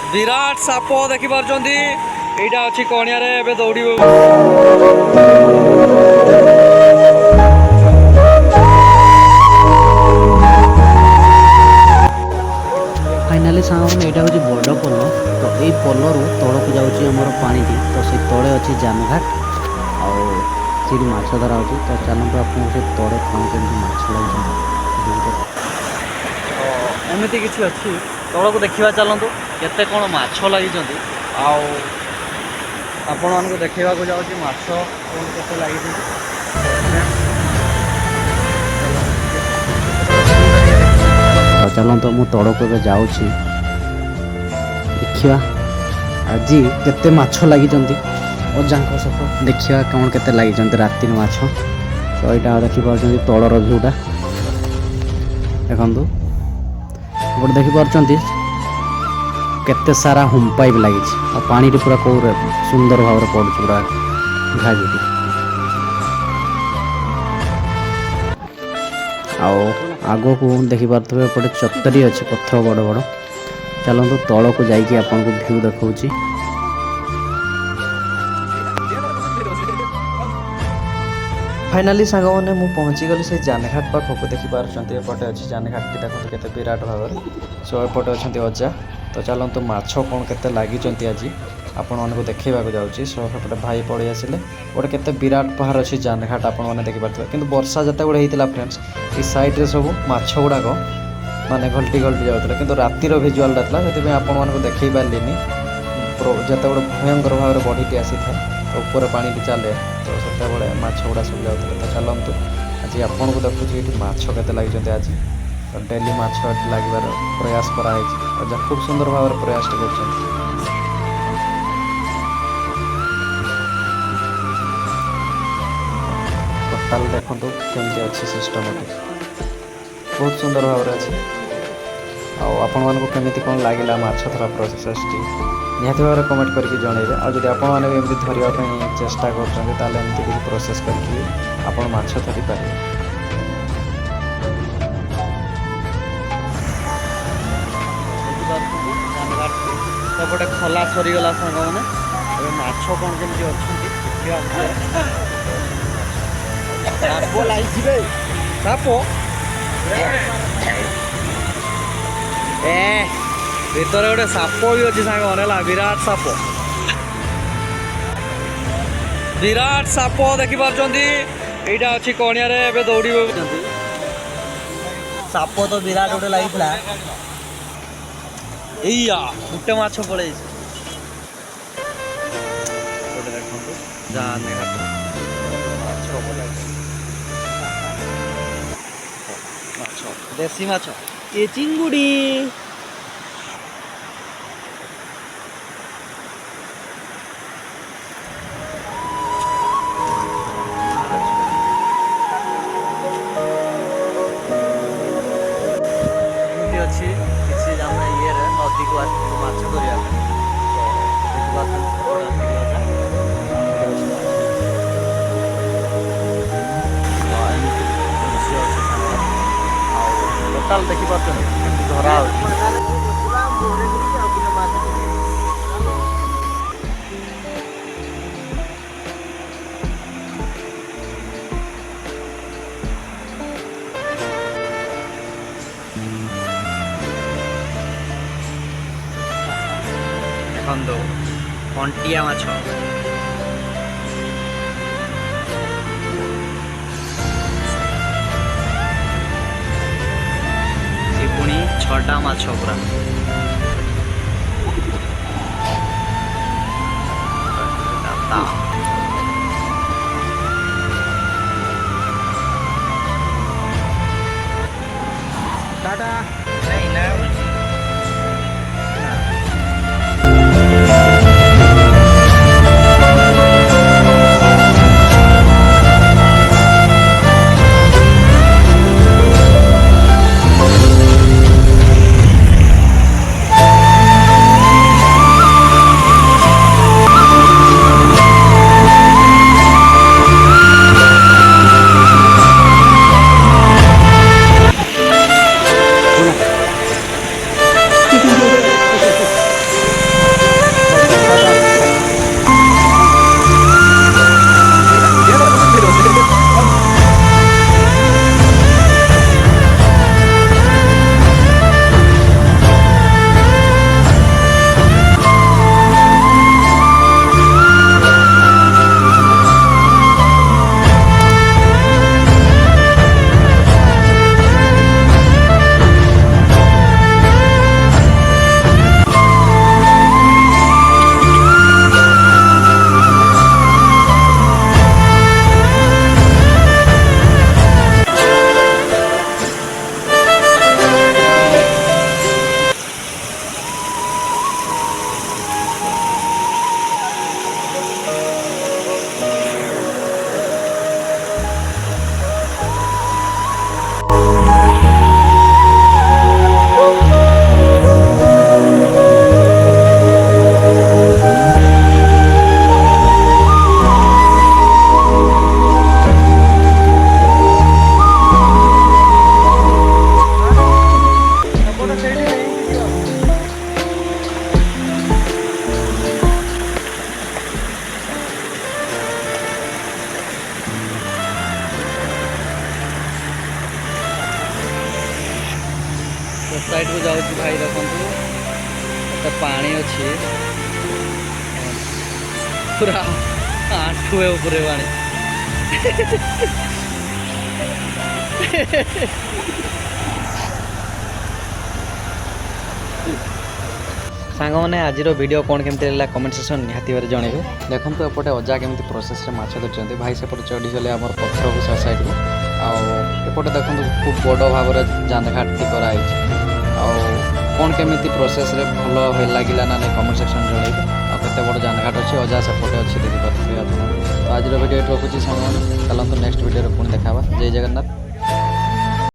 Virat shop देखी party यहाँ अच्छी कणिया दौड़ फाइनाली सांग यहाँ हूँ बड़ पोल तो यही पोलर तौक जामर पानी तो से तले अच्छी जानघाट आठ माछ धरा हो तो चलते आपको से तले कौन कमी माछ लगे एमती किसी अच्छी तौक देखा चलतु केते कौन माछ लगी आपण मानक देखा जाऊँगी माछ कौन केते लगी तो चलते मु तौक जाऊँगी देखा आज केते माछ लगी अजांक सप देखा कौन केते लगी राति माछ तो यहाँ देखिपुर तलर भ्यूटा देखु गोटे देखिपुर केते सारा होम पाइप लगी पानी पूरा कौर सुंदर भाव में पड़ू पूरा घाजुटी आग को देखिपे एपटे चतरी अच्छी पत्थर बड़ बड़ चलतु तल को जाकि आपन को भ्यू देखा फाइनाली सांग मैंने मुझे पहुँची गली से जानघाट पाखक देखिपारे एपटे अच्छी जानघाट की देखते केते विराट भाव सो एपटे अच्छा अजा तो चलतु माछ कौन केते लगी आज आपण मानक देखा जाऊँगी सो सेपटे भाई पड़े आसिले गोटे केते विराट पहाड़ अच्छी जानघाट आपण मैंने देखिपारे कि वर्षा जिते गुड़े होता फ्रेंड्स ये सैड्रे सब माछ गुड़ाक माने घल्टी घल्टी जाऊँ कि रातिर भिजुआलटा था से आपण मानक देखी पारे जिते गोटे भयंकर भाव में बढ़ीटी आसी था ऊपर पानी चले तो से माछ गुड़ा सब जाते तो चलतु आज आपन को देखुची ये माछ केते लगी आज तो डेली माछ लगे प्रयास कराई खूब सुंदर भाव में प्रयास कर टोटाल देखु केमती अच्छी सिस्टमेटिक बहुत सुंदर भाव में अच्छी आपण मानक केमी कौन लगे माछ धरा प्रोसेस निहत भाव में कमेंट करके जनइबे आदि आपमती धरवाई चेष्टा करमती किसी प्रोसेस करके आपण माछ धरी पारे सेपटे खला सरीगला सांग मैंने माछ कौन केमती अच्छा साप भीतर गोटे साप भी अच्छी सांग मैंने विराट साप देखिपारे यहाँ अच्छी कणिया दौड़ साप तो विराट गोटे लगी एया गोटे माछ पड़े देसी माछ ये चिंगुड़ी अच्छी किसी आम ये नदी को माछ टोटाल देखिपारे धरा देखो कंटिया माछ पुणी 6टा माछ पूरा टाटा नहीं ना କେତେ ପାଣି ଅଛି ପୁରା ଆଣ୍ଠୁଏ ଉପରେ ପାଣି। ସାଙ୍ଗମାନେ ଆଜିର ଭିଡ଼ିଓ କ'ଣ କେମିତି ଲାଗିଲା କମେଣ୍ଟ ସେକ୍ସନ୍ ନିହାତି ଭାବରେ ଜଣାଇବେ। ଦେଖନ୍ତୁ ଏପଟେ ଅଜା କେମିତି ପ୍ରୋସେସ୍ରେ ମାଛ ଧରିଛନ୍ତି। ଭାଇ ସେପଟେ ଚଢ଼ିଗଲେ ଆମର ପଥରକୁ ସେ ସାଇଡ଼୍କୁ। ଆଉ ଏପଟେ ଦେଖନ୍ତୁ ଖୁବ୍ ବଡ଼ ଭାବରେ ଜାନଘାଟଟି କରାହେଇଛି। ଆଉ କ'ଣ କେମିତି ପ୍ରୋସେସ୍ରେ ଭଲ ଲାଗିଲା ନା ନାଇଁ କମେଣ୍ଟ ସେକ୍ସନ୍ ଜଣାଇବେ। ଆଉ କେତେ ବଡ଼ ଜାନଘାଟ ଅଛି ଅଜା ସେପଟେ ଅଛି ଦେଖିପାରୁଥିବେ ଆପଣ। ତ ଆଜିର ଭିଡ଼ିଓ ଏଠି ରଖୁଛି ସାଙ୍ଗମାନେ। ଚାଲନ୍ତୁ ନେକ୍ସଟ ଭିଡ଼ିଓରେ ପୁଣି ଦେଖା ହେବା। ଜୟ ଜଗନ୍ନାଥ।